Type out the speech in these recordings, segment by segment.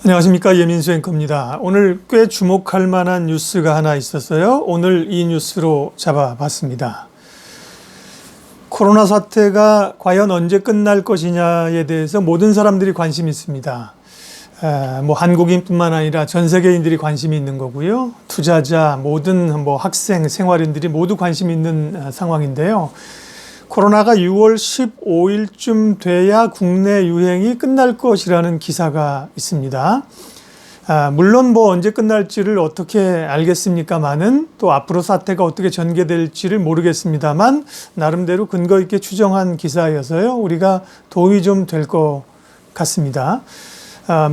안녕하십니까, 예민수 앵커입니다. 오늘 꽤 주목할 만한 뉴스가 하나 있었어요. 오늘 이 뉴스로 잡아봤습니다. 코로나 사태가 과연 언제 끝날 것이냐에 대해서 모든 사람들이 관심이 있습니다. 한국인뿐만 아니라 전 세계인들이 관심이 있는 거고요. 투자자, 모든 학생, 생활인들이 모두 관심이 있는 상황인데요. 코로나가 6월 15일쯤 돼야 국내 유행이 끝날 것이라는 기사가 있습니다. 물론 언제 끝날지를 어떻게 알겠습니까만은 또 앞으로 사태가 어떻게 전개될지를 모르겠습니다만 나름대로 근거 있게 추정한 기사여서요. 우리가 도움이 좀 될 것 같습니다.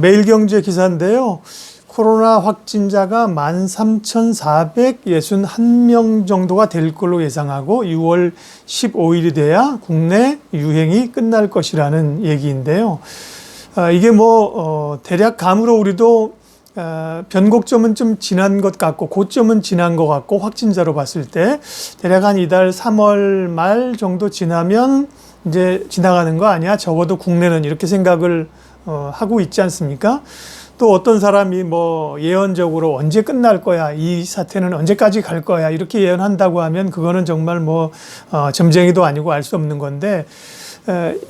매일경제 기사인데요. 코로나 확진자가 13,461명 정도가 될 걸로 예상하고 6월 15일이 돼야 국내 유행이 끝날 것이라는 얘기인데요. 이게 대략 감으로 우리도 변곡점은 좀 지난 것 같고 고점은 지난 것 같고 확진자로 봤을 때 대략 한 이달 3월 말 정도 지나면 이제 지나가는 거 아니야? 적어도 국내는 이렇게 생각을 하고 있지 않습니까? 또 어떤 사람이 예언적으로 언제 끝날 거야, 이 사태는 언제까지 갈 거야 이렇게 예언한다고 하면 그거는 정말 점쟁이도 아니고 알 수 없는 건데,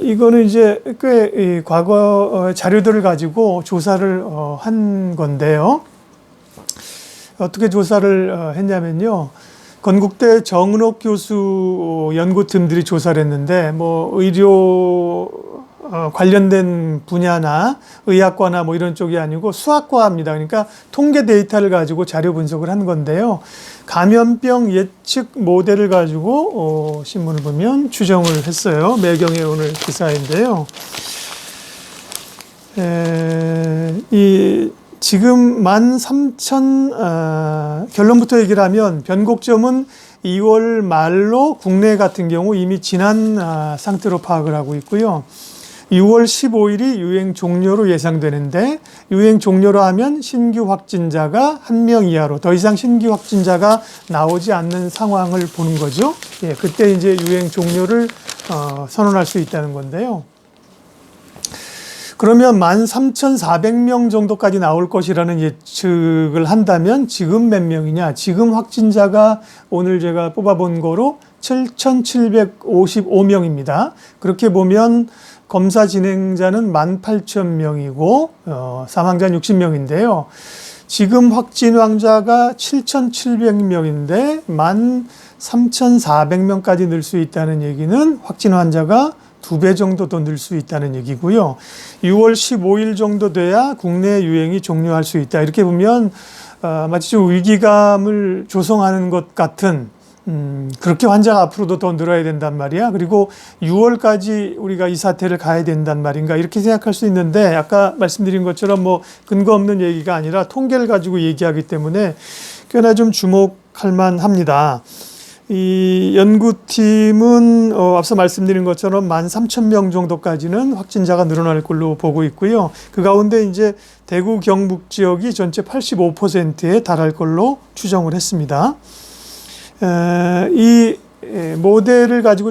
이거는 이제 꽤 과거 자료들을 가지고 조사를 한 건데요. 어떻게 조사를 했냐면요. 건국대 정은옥 교수 연구팀들이 조사를 했는데 의료 관련된 분야나 의학과나 이런 쪽이 아니고 수학과입니다. 그러니까 통계 데이터를 가지고 자료 분석을 한 건데요. 감염병 예측 모델을 가지고 신문을 보면 추정을 했어요. 매경의 오늘 기사인데요. 지금 13,000 결론부터 얘기를 하면 변곡점은 2월 말로 국내 같은 경우 이미 지난 상태로 파악을 하고 있고요. 6월 15일이 유행 종료로 예상되는데, 유행 종료로 하면 신규 확진자가 1명 이하로 더 이상 신규 확진자가 나오지 않는 상황을 보는 거죠. 그때 이제 유행 종료를 선언할 수 있다는 건데요. 그러면 13,400명 정도까지 나올 것이라는 예측을 한다면 지금 몇 명이냐? 지금 확진자가 오늘 제가 뽑아본 거로 7,755명입니다. 그렇게 보면 검사 진행자는 18,000명이고 사망자는 60명인데요. 지금 확진 환자가 7,700명인데 13,400명까지 늘 수 있다는 얘기는 확진 환자가 2배 정도 더 늘 수 있다는 얘기고요. 6월 15일 정도 돼야 국내 유행이 종료할 수 있다. 이렇게 보면 마치 좀 위기감을 조성하는 것 같은, 그렇게 환자가 앞으로도 더 늘어야 된단 말이야. 그리고 6월까지 우리가 이 사태를 가야 된단 말인가, 이렇게 생각할 수 있는데, 아까 말씀드린 것처럼 근거 없는 얘기가 아니라 통계를 가지고 얘기하기 때문에 꽤나 좀 주목할 만합니다. 이 연구팀은 앞서 말씀드린 것처럼 13,000명 정도까지는 확진자가 늘어날 걸로 보고 있고요. 그 가운데 이제 대구 경북 지역이 전체 85%에 달할 걸로 추정을 했습니다. 이 모델을 가지고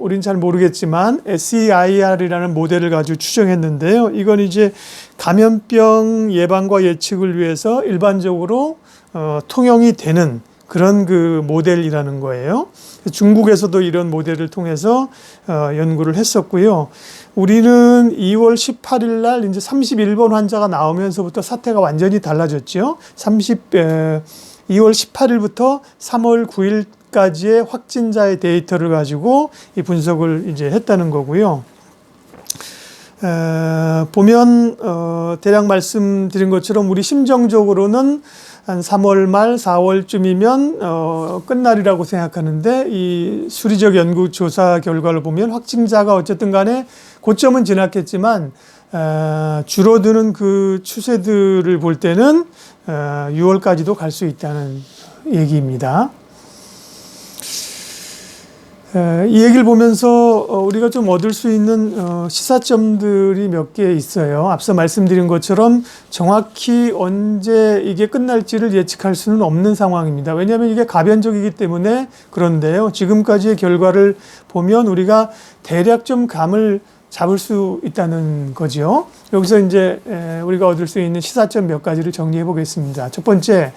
우린 잘 모르겠지만 SEIR이라는 모델을 가지고 추정했는데요. 이건 이제 감염병 예방과 예측을 위해서 일반적으로 통용이 되는 그런 모델이라는 거예요. 중국에서도 이런 모델을 통해서 연구를 했었고요. 우리는 2월 18일 날 이제 31번 환자가 나오면서부터 사태가 완전히 달라졌죠. 2월 18일부터 3월 9일까지의 확진자의 데이터를 가지고 이 분석을 이제 했다는 거고요. 보면 대략 말씀드린 것처럼 우리 심정적으로는 한 3월 말 4월쯤이면 끝날이라고 생각하는데, 이 수리적 연구 조사 결과를 보면 확진자가 어쨌든 간에 고점은 지났겠지만 줄어드는 그 추세들을 볼 때는 6월까지도 갈 수 있다는 얘기입니다. 이 얘기를 보면서 우리가 좀 얻을 수 있는 시사점들이 몇 개 있어요. 앞서 말씀드린 것처럼 정확히 언제 이게 끝날지를 예측할 수는 없는 상황입니다. 왜냐하면 이게 가변적이기 때문에 그런데요. 지금까지의 결과를 보면 우리가 대략 좀 감을 잡을 수 있다는 거죠. 여기서 이제 우리가 얻을 수 있는 시사점 몇 가지를 정리해 보겠습니다. 첫 번째,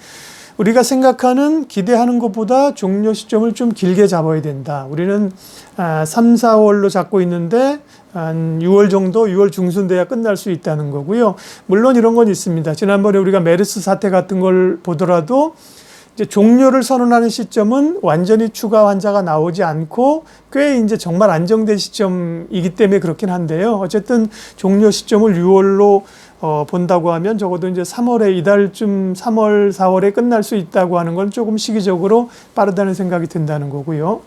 우리가 생각하는 기대하는 것보다 종료 시점을 좀 길게 잡아야 된다. 우리는 3, 4월로 잡고 있는데 한 6월 정도, 6월 중순 돼야 끝날 수 있다는 거고요. 물론 이런 건 있습니다. 지난번에 우리가 메르스 사태 같은 걸 보더라도 이제 종료를 선언하는 시점은 완전히 추가 환자가 나오지 않고 꽤 이제 정말 안정된 시점이기 때문에 그렇긴 한데요. 어쨌든 종료 시점을 6월로 본다고 하면 적어도 이제 3월에 이달쯤 3월, 4월에 끝날 수 있다고 하는 건 조금 시기적으로 빠르다는 생각이 든다는 거고요.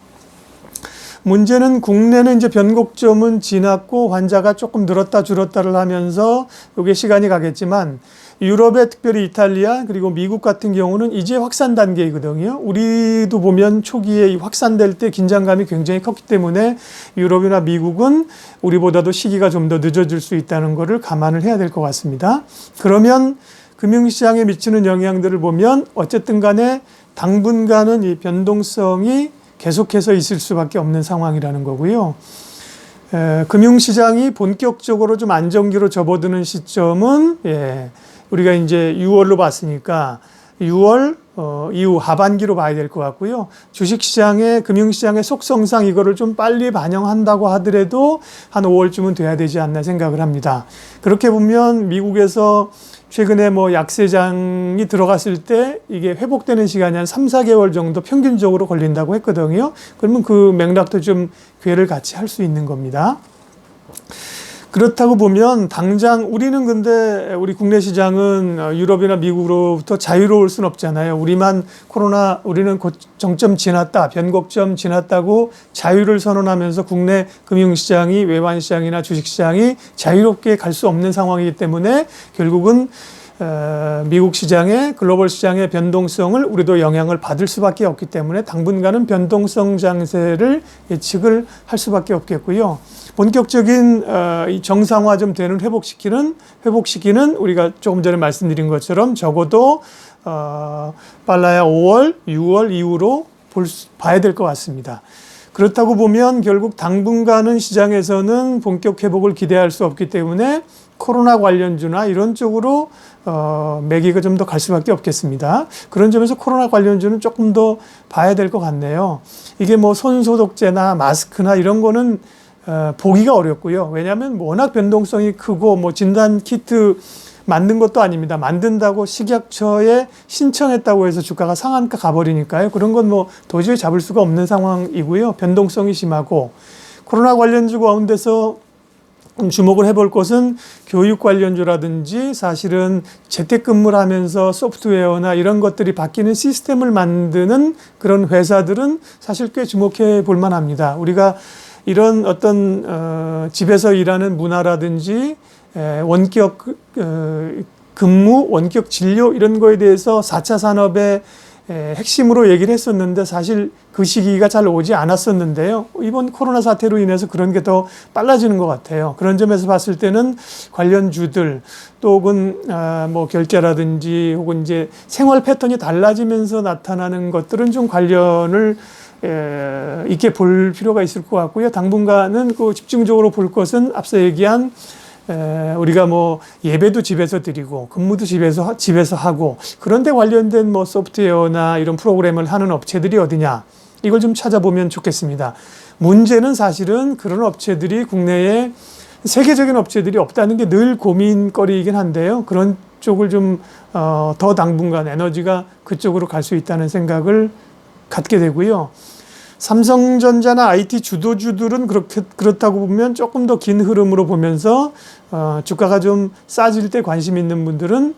문제는 국내는 이제 변곡점은 지났고 환자가 조금 늘었다 줄었다를 하면서 이게 시간이 가겠지만 유럽의 특별히 이탈리아 그리고 미국 같은 경우는 이제 확산 단계이거든요. 우리도 보면 초기에 확산될 때 긴장감이 굉장히 컸기 때문에 유럽이나 미국은 우리보다도 시기가 좀 더 늦어질 수 있다는 것을 감안을 해야 될 것 같습니다. 그러면 금융시장에 미치는 영향들을 보면 어쨌든 간에 당분간은 이 변동성이 계속해서 있을 수밖에 없는 상황이라는 거고요. 금융시장이 본격적으로 좀 안정기로 접어드는 시점은 우리가 이제 6월로 봤으니까 6월 이후 하반기로 봐야 될 것 같고요. 주식시장의 금융시장의 속성상 이거를 좀 빨리 반영한다고 하더라도 한 5월쯤은 돼야 되지 않나 생각을 합니다. 그렇게 보면 미국에서 최근에 뭐 약세장이 들어갔을 때 이게 회복되는 시간이 한 3, 4개월 정도 평균적으로 걸린다고 했거든요. 그러면 그 맥락도 좀 궤를 같이 할 수 있는 겁니다. 그렇다고 보면 당장 우리는 근데 우리 국내 시장은 유럽이나 미국으로부터 자유로울 순 없잖아요. 우리는 곧 정점 지났다, 변곡점 지났다고 자유를 선언하면서 국내 금융시장이 외환시장이나 주식시장이 자유롭게 갈 수 없는 상황이기 때문에 결국은 미국 시장의 글로벌 시장의 변동성을 우리도 영향을 받을 수밖에 없기 때문에 당분간은 변동성 장세를 예측을 할 수밖에 없겠고요. 본격적인 정상화 좀 되는 회복 시기는 우리가 조금 전에 말씀드린 것처럼 적어도 빨라야 5월, 6월 이후로 봐야 될 것 같습니다. 그렇다고 보면 결국 당분간은 시장에서는 본격 회복을 기대할 수 없기 때문에 코로나 관련주나 이런 쪽으로 매기가 좀 더 갈 수밖에 없겠습니다. 그런 점에서 코로나 관련주는 조금 더 봐야 될 것 같네요. 이게 뭐 손소독제나 마스크나 이런 거는 보기가 어렵고요. 왜냐하면 워낙 변동성이 크고 뭐 진단 키트 만든 것도 아닙니다. 만든다고 식약처에 신청했다고 해서 주가가 상한가 가버리니까요. 그런 건 뭐 도저히 잡을 수가 없는 상황이고요. 변동성이 심하고 코로나 관련주 가운데서 주목을 해볼 것은 교육 관련주라든지 사실은 재택근무를 하면서 소프트웨어나 이런 것들이 바뀌는 시스템을 만드는 그런 회사들은 사실 꽤 주목해 볼 만합니다. 우리가 이런 어떤 집에서 일하는 문화라든지 원격 근무, 원격 진료 이런 거에 대해서 4차 산업의 핵심으로 얘기를 했었는데 사실 그 시기가 잘 오지 않았었는데요. 이번 코로나 사태로 인해서 그런 게 더 빨라지는 것 같아요. 그런 점에서 봤을 때는 관련주들 또 혹은 뭐 결제라든지 혹은 이제 생활 패턴이 달라지면서 나타나는 것들은 좀 관련을 있게 볼 필요가 있을 것 같고요. 당분간은 그 집중적으로 볼 것은 앞서 얘기한 우리가 뭐 예배도 집에서 드리고 근무도 집에서 하고 그런데 관련된 뭐 소프트웨어나 이런 프로그램을 하는 업체들이 어디냐 이걸 좀 찾아보면 좋겠습니다. 문제는 사실은 그런 업체들이 국내에 세계적인 업체들이 없다는 게 늘 고민거리이긴 한데요. 그런 쪽을 좀 더 당분간 에너지가 그쪽으로 갈 수 있다는 생각을 갖게 되고요. 삼성전자나 IT 주도주들은 그렇다고 보면 조금 더 긴 흐름으로 보면서 주가가 좀 싸질 때 관심 있는 분들은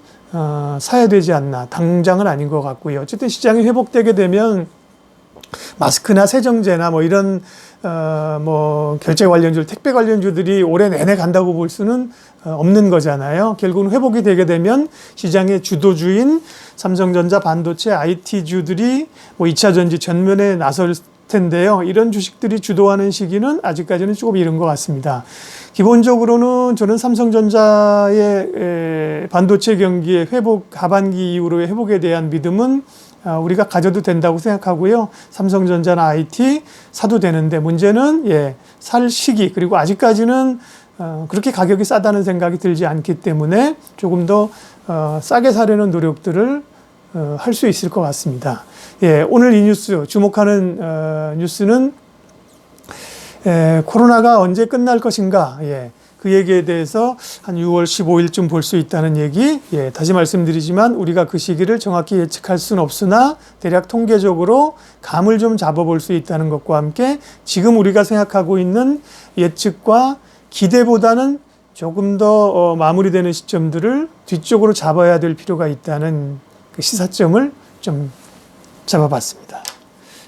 사야 되지 않나. 당장은 아닌 것 같고요. 어쨌든 시장이 회복되게 되면 마스크나 세정제나 뭐 이런 뭐 결제 관련주, 택배 관련주들이 올해 내내 간다고 볼 수는 없는 거잖아요. 결국은 회복이 되게 되면 시장의 주도주인 삼성전자, 반도체, IT주들이 뭐 2차 전지 전면에 나설 텐데요. 이런 주식들이 주도하는 시기는 아직까지는 조금 이른 것 같습니다. 기본적으로는 저는 삼성전자의 반도체 경기의 회복, 하반기 이후로의 회복에 대한 믿음은 우리가 가져도 된다고 생각하고요. 삼성전자나 IT 사도 되는데 문제는 살 시기 그리고 아직까지는 그렇게 가격이 싸다는 생각이 들지 않기 때문에 조금 더 싸게 사려는 노력들을 할 수 있을 것 같습니다. 예, 오늘 이 뉴스 주목하는 뉴스는 코로나가 언제 끝날 것인가, 예, 그 얘기에 대해서 한 6월 15일쯤 볼 수 있다는 얘기, 예, 다시 말씀드리지만 우리가 그 시기를 정확히 예측할 수는 없으나 대략 통계적으로 감을 좀 잡아볼 수 있다는 것과 함께 지금 우리가 생각하고 있는 예측과 기대보다는 조금 더 마무리되는 시점들을 뒤쪽으로 잡아야 될 필요가 있다는 그 시사점을 좀 잡아봤습니다.